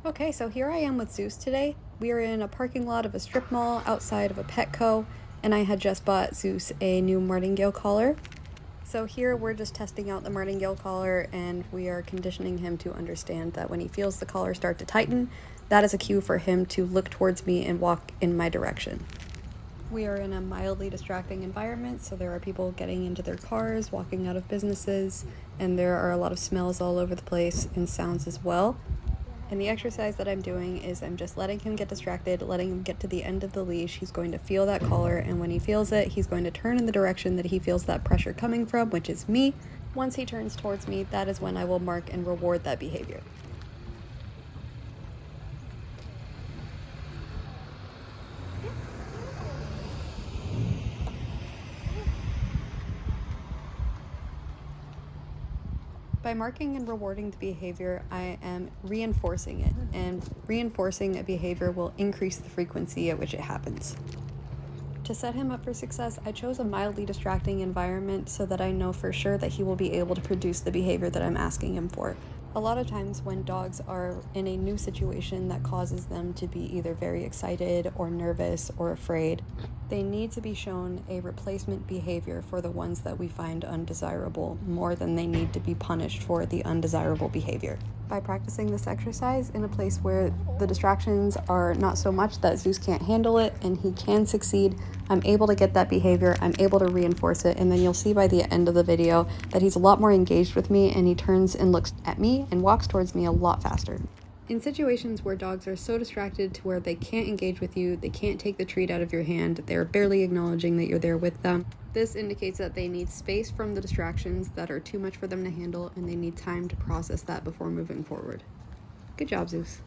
Okay, so here I am with Zeus today. We are in a parking lot of a strip mall outside of a Petco, and I had just bought Zeus a new martingale collar. So here we're just testing out the martingale collar, and we are conditioning him to understand that when he feels the collar start to tighten, that is a cue for him to look towards me and walk in my direction. We are in a mildly distracting environment, so there are people getting into their cars, walking out of businesses, and there are a lot of smells all over the place and sounds as well. And the exercise that I'm doing is I'm just letting him get distracted, letting him get to the end of the leash. He's going to feel that collar, and when he feels it, he's going to turn in the direction that he feels that pressure coming from, which is me. Once he turns towards me, that is when I will mark and reward that behavior. By marking and rewarding the behavior, I am reinforcing it, and reinforcing a behavior will increase the frequency at which it happens. To set him up for success, I chose a mildly distracting environment so that I know for sure that he will be able to produce the behavior that I'm asking him for. A lot of times when dogs are in a new situation that causes them to be either very excited or nervous or afraid, they need to be shown a replacement behavior for the ones that we find undesirable more than they need to be punished for the undesirable behavior. By practicing this exercise in a place where the distractions are not so much that Zeus can't handle it and he can succeed, I'm able to get that behavior, I'm able to reinforce it, and then you'll see by the end of the video that he's a lot more engaged with me, and he turns and looks at me and walks towards me a lot faster. In situations where dogs are so distracted to where they can't engage with you, they can't take the treat out of your hand, they're barely acknowledging that you're there with them, this indicates that they need space from the distractions that are too much for them to handle, and they need time to process that before moving forward. Good job, Zeus.